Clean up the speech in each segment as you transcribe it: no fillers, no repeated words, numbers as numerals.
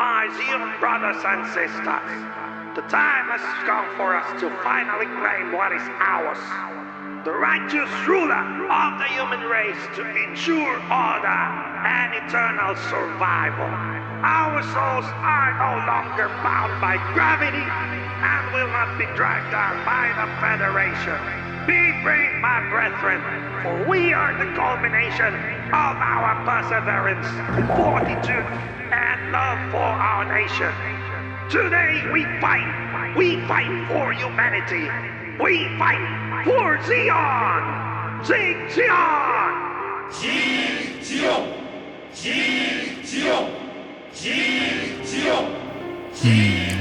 My Zeong brothers and sisters, the time has come for us to finally claim what is ours. The righteous ruler of the human race to ensure order and eternal survival. Our souls are no longer bound by gravity and will not be dragged down by the Federation. Be brave, my brethren, for we are the culmination of our perseverance, fortitude, and love for our nation. Today we fight for humanity. We fight for Zeong! Zeong!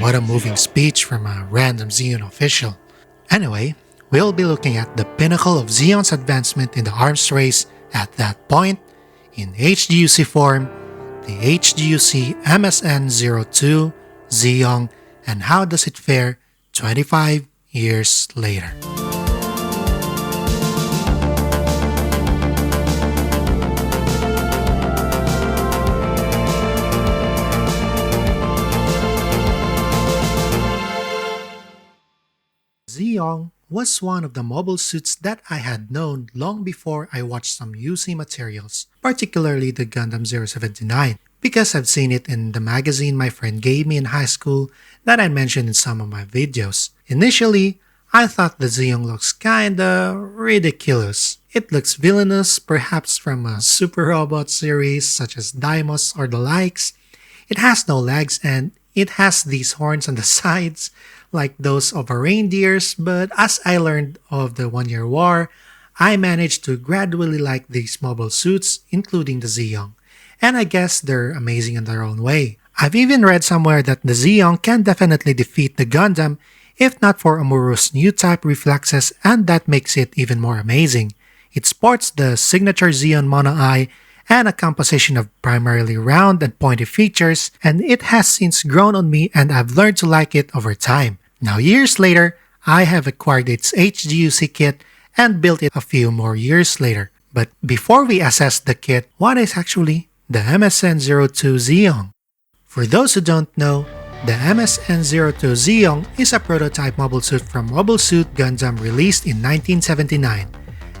What a moving speech from a random Zeong official. Anyway, we'll be looking at the pinnacle of Zeong's advancement in the arms race at that point, in HGUC form, the HGUC MSN-02 Zeong, and how does it fare 25 years later. Zeong was one of the mobile suits that I had known long before I watched some UC materials, particularly the Gundam 079, because I've seen it in the magazine my friend gave me in high school that I mentioned in some of my videos. Initially, I thought the Zeong looks kinda ridiculous. It looks villainous, perhaps from a super robot series such as Daimos or the likes. It has no legs and it has these horns on the sides, like those of a reindeer's, but as I learned of the 1 Year War, I managed to gradually like these mobile suits, including the Zeong. And I guess they're amazing in their own way. I've even read somewhere that the Zeong can definitely defeat the Gundam, if not for Amuro's new type reflexes, and that makes it even more amazing. It sports the signature Zeong mono eye and a composition of primarily round and pointy features, and it has since grown on me and I've learned to like it over time. Now years later, I have acquired its HGUC kit and built it a few more years later. But before we assess the kit, what is actually the MSN-02 Zeong? For those who don't know, the MSN-02 Zeong is a prototype mobile suit from Mobile Suit Gundam released in 1979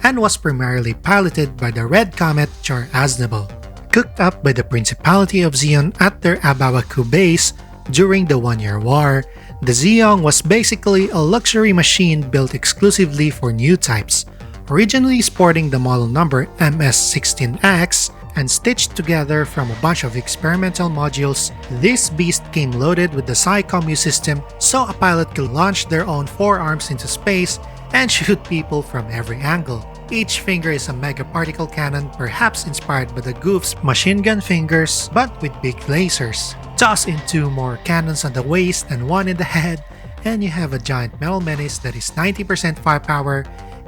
and was primarily piloted by the Red Comet Char Aznavour, cooked up by the Principality of Zeon at their Abawaku base during the 1 Year War. The Zeong was basically a luxury machine built exclusively for new types, originally sporting the model number MS-16X, and stitched together from a bunch of experimental modules. This beast came loaded with the Psycommu system, so a pilot could launch their own forearms into space and shoot people from every angle. Each finger is a mega particle cannon, perhaps inspired by the Goof's machine gun fingers, but with big lasers. Toss in 2 more cannons on the waist and 1 in the head, and you have a giant metal menace that is 90% firepower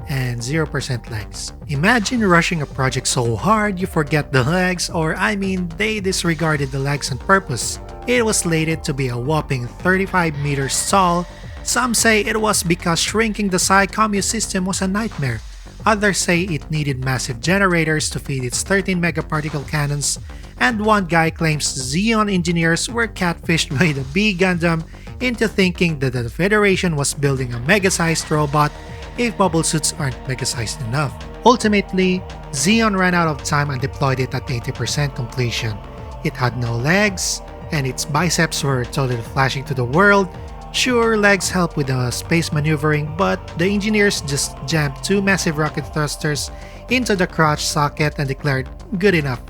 and 0% legs. Imagine rushing a project so hard you forget the legs, or I mean they disregarded the legs on purpose. It was slated to be a whopping 35 meters tall. Some say it was because shrinking the Psycommu system was a nightmare. Others say it needed massive generators to feed its 13 megaparticle cannons, and one guy claims Zeon engineers were catfished by the B Gundam into thinking that the Federation was building a mega-sized robot if mobile suits aren't mega-sized enough. Ultimately, Zeon ran out of time and deployed it at 80% completion. It had no legs, and its biceps were totally flashing to the world. Sure, legs help with the space maneuvering, but the engineers just jammed 2 massive rocket thrusters into the crotch socket and declared good enough.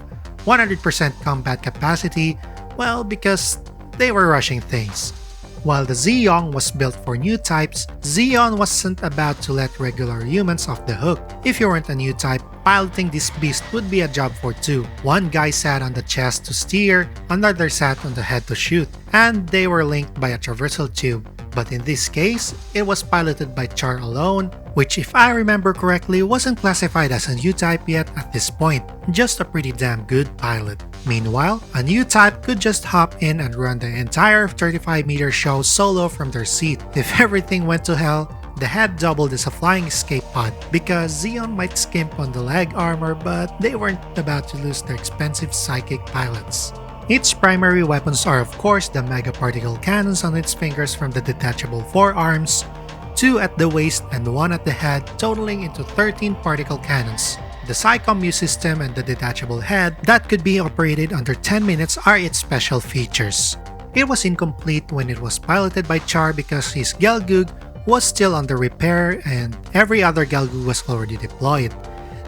100% combat capacity, well, because they were rushing things. While the Zeong was built for new types, Zeon wasn't about to let regular humans off the hook. If you weren't a new type, piloting this beast would be a job for 2. One guy sat on the chest to steer, another sat on the head to shoot, and they were linked by a traversal tube. But in this case, it was piloted by Char alone, which if I remember correctly wasn't classified as a new type yet at this point, just a pretty damn good pilot. Meanwhile, a new type could just hop in and run the entire 35-meter show solo from their seat. If everything went to hell, the head doubled as a flying escape pod, because Zeon might skimp on the leg armor, but they weren't about to lose their expensive psychic pilots. Its primary weapons are of course the mega particle cannons on its fingers from the detachable forearms, 2 at the waist and 1 at the head, totaling into 13 particle cannons. The Psychom Mu system and the detachable head that could be operated under 10 minutes are its special features. It was incomplete when it was piloted by Char because his Gelgoog was still under repair and every other Gelgoog was already deployed.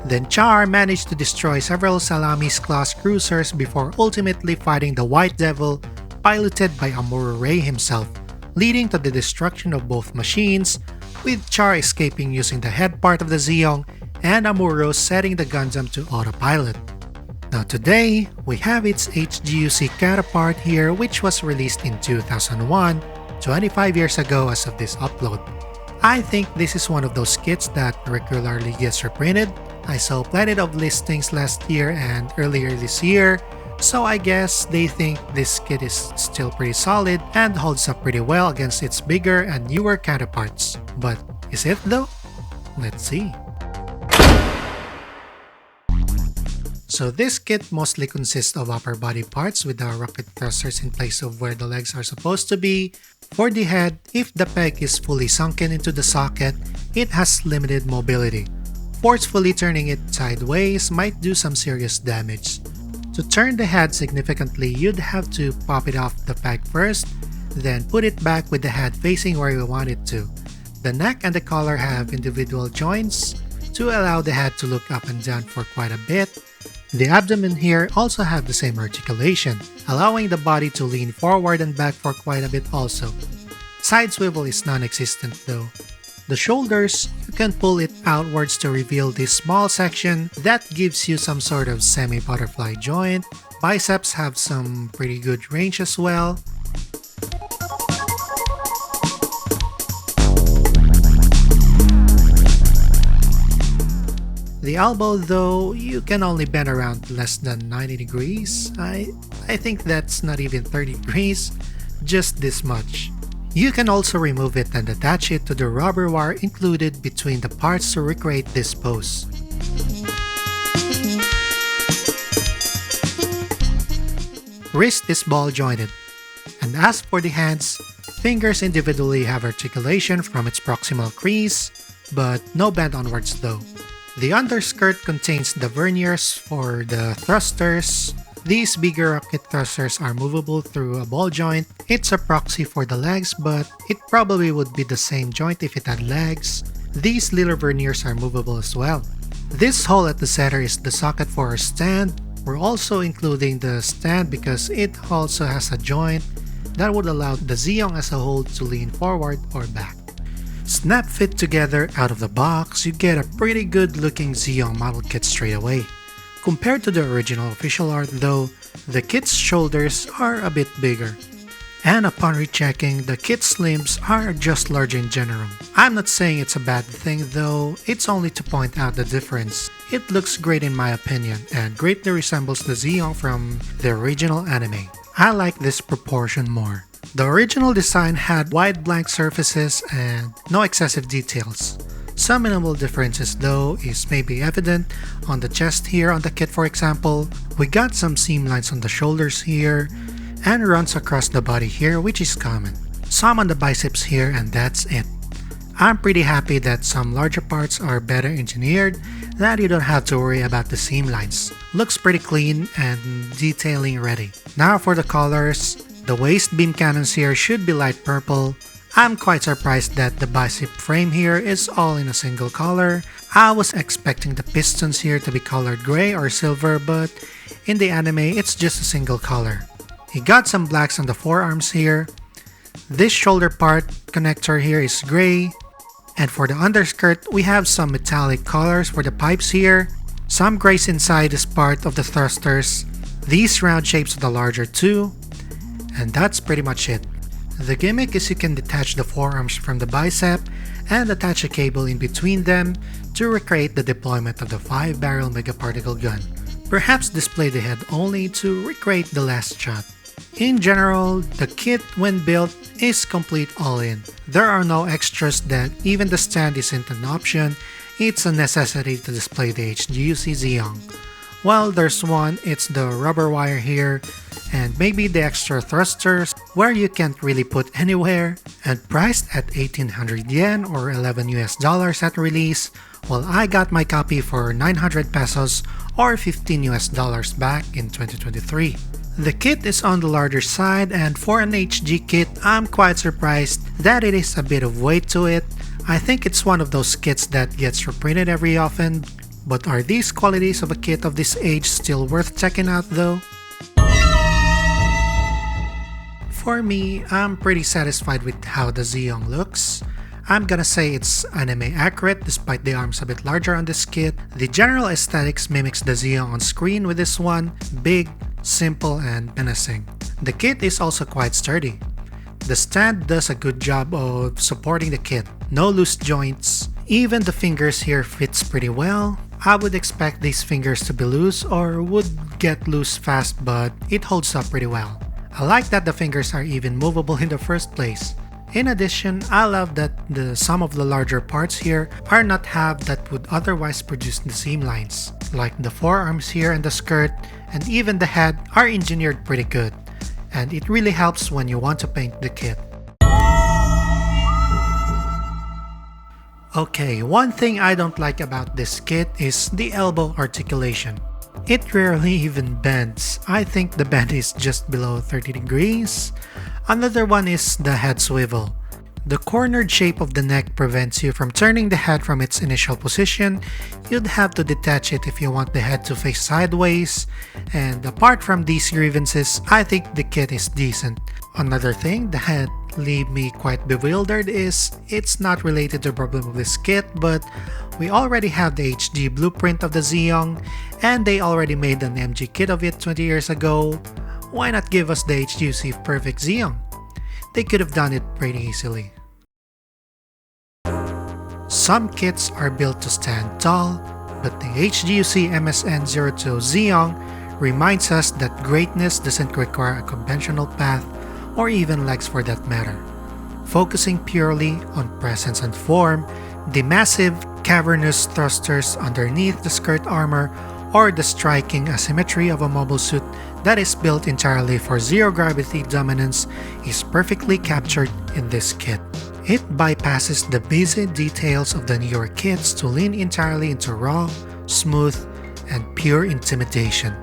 Then Char managed to destroy several Salamis-class cruisers before ultimately fighting the White Devil, piloted by Amuro Ray himself, leading to the destruction of both machines, with Char escaping using the head part of the Zeong and Amuro setting the Gundam to autopilot. Now today, we have its HGUC counterpart here, which was released in 2001, 25 years ago as of this upload. I think this is one of those kits that regularly gets reprinted. I saw plenty of listings last year and earlier this year, so I guess they think this kit is still pretty solid and holds up pretty well against its bigger and newer counterparts. But is it though? Let's see. So this kit mostly consists of upper body parts with the rocket thrusters in place of where the legs are supposed to be. For the head, if the peg is fully sunken into the socket, it has limited mobility. Forcefully turning it sideways might do some serious damage. To turn the head significantly, you'd have to pop it off the peg first, then put it back with the head facing where you want it to. The neck and the collar have individual joints to allow the head to look up and down for quite a bit. The abdomen here also have the same articulation, allowing the body to lean forward and back for quite a bit also. Side swivel is non-existent though. The shoulders, you can pull it outwards to reveal this small section that gives you some sort of semi-butterfly joint. Biceps have some pretty good range as well. The elbow though, you can only bend around less than 90 degrees. I think that's not even 30 degrees, just this much. You can also remove it and attach it to the rubber wire included between the parts to recreate this pose. Wrist is ball jointed. And as for the hands, fingers individually have articulation from its proximal crease, but no bend onwards though. The underskirt contains the verniers for the thrusters. These bigger rocket thrusters are movable through a ball joint. It's a proxy for the legs, but it probably would be the same joint if it had legs. These little verniers are movable as well. This hole at the center is the socket for our stand. We're also including the stand because it also has a joint that would allow the Zeong as a whole to lean forward or back. Snap fit together out of the box, you get a pretty good looking Zeong model kit straight away. Compared to the original official art though, the kit's shoulders are a bit bigger. And upon rechecking, the kit's limbs are just larger in general. I'm not saying it's a bad thing though, it's only to point out the difference. It looks great in my opinion and greatly resembles the Zeong from the original anime. I like this proportion more. The original design had wide blank surfaces and no excessive details. Some minimal differences though is maybe evident on the chest here on the kit for example. We got some seam lines on the shoulders here and runs across the body here which is common. Some on the biceps here and that's it. I'm pretty happy that some larger parts are better engineered, that you don't have to worry about the seam lines. Looks pretty clean and detailing ready. Now for the colors. The waist beam cannons here should be light purple. I'm quite surprised that the bicep frame here is all in a single color. I was expecting the pistons here to be colored gray or silver, but in the anime it's just a single color. You got some blacks on the forearms here. This shoulder part connector here is gray. And for the underskirt, we have some metallic colors for the pipes here. Some grays inside this part of the thrusters. These round shapes are the larger two. And that's pretty much it. The gimmick is you can detach the forearms from the bicep and attach a cable in between them to recreate the deployment of the 5-barrel megaparticle gun. Perhaps display the head only to recreate the last shot. In general, the kit when built is complete all-in. There are no extras that even the stand isn't an option, it's a necessity to display the HGUC Zeong. Well, there's one, it's the rubber wire here, and maybe the extra thrusters where you can't really put anywhere, and priced at 1800 yen or 11 US dollars at release. Well, I got my copy for 900 pesos or 15 US dollars back in 2023. The kit is on the larger side, and for an HG kit, I'm quite surprised that it is a bit of weight to it. I think it's one of those kits that gets reprinted every often, but are these qualities of a kit of this age still worth checking out though? For me, I'm pretty satisfied with how the Zeong looks. I'm gonna say it's anime accurate despite the arms a bit larger on this kit. The general aesthetics mimics the Zeong on screen with this one, big, simple, and menacing. The kit is also quite sturdy. The stand does a good job of supporting the kit, no loose joints. Even the fingers here fits pretty well. I would expect these fingers to be loose or would get loose fast, but it holds up pretty well. I like that the fingers are even movable in the first place. In addition, I love that some of the larger parts here are not halved that would otherwise produce the seam lines. Like the forearms here and the skirt, and even the head are engineered pretty good. And it really helps when you want to paint the kit. Okay, one thing I don't like about this kit is the elbow articulation. It rarely even bends. I think the bend is just below 30 degrees. Another one is the head swivel. The cornered shape of the neck prevents you from turning the head from its initial position. You'd have to detach it if you want the head to face sideways. And apart from these grievances, I think the kit is decent. Another thing that had leave me quite bewildered is it's not related to the problem of this kit, but we already have the HG blueprint of the Zeong, and they already made an MG kit of it 20 years ago. Why not give us the HGUC Perfect Zeong? They could have done it pretty easily. Some kits are built to stand tall, but the HGUC MSN-02 Zeong reminds us that greatness doesn't require a conventional path or even legs for that matter. Focusing purely on presence and form, the massive cavernous thrusters underneath the skirt armor or the striking asymmetry of a mobile suit that is built entirely for zero gravity dominance is perfectly captured in this kit. It bypasses the busy details of the newer kits to lean entirely into raw, smooth, and pure intimidation.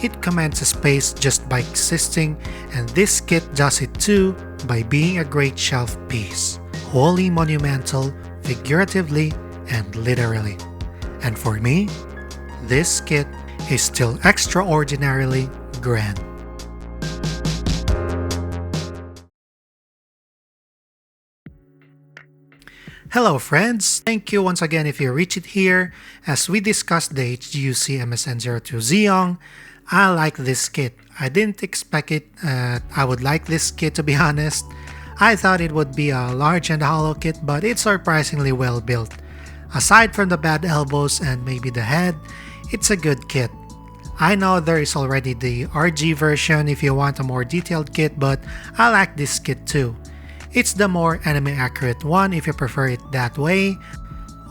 It commands a space just by existing, and this kit does it too by being a great shelf piece. Wholly monumental, figuratively and literally. And for me, this kit is still extraordinarily grand. Hello friends! Thank you once again if you reach it here. As we discussed the HGUC MSN-02 Zeong, I like this kit. I didn't expect I would like this kit, to be honest. I thought it would be a large and hollow kit, but it's surprisingly well built. Aside from the bad elbows and maybe the head, it's a good kit. I know there is already the RG version if you want a more detailed kit, but I like this kit too. It's the more anime accurate one if you prefer it that way.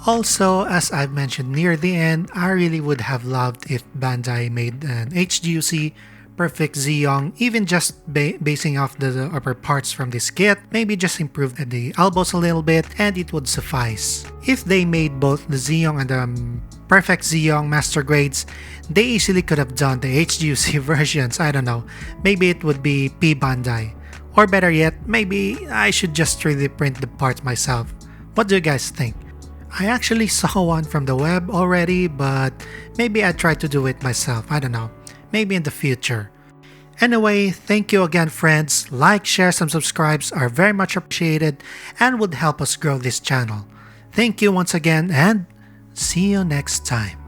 Also, as I've mentioned near the end, I really would have loved if Bandai made an HGUC Perfect Zeong, even just basing off the upper parts from this kit, maybe just improve the elbows a little bit and it would suffice. If they made both the Zeong and the Perfect Zeong Master Grades, they easily could have done the HGUC versions. I don't know, maybe it would be P Bandai. Or better yet, maybe I should just 3D print the parts myself. What do you guys think? I actually saw one from the web already, but maybe I'd try to do it myself. I don't know. Maybe in the future. Anyway, thank you again friends. Like, shares, and subscribes are very much appreciated and would help us grow this channel. Thank you once again and see you next time.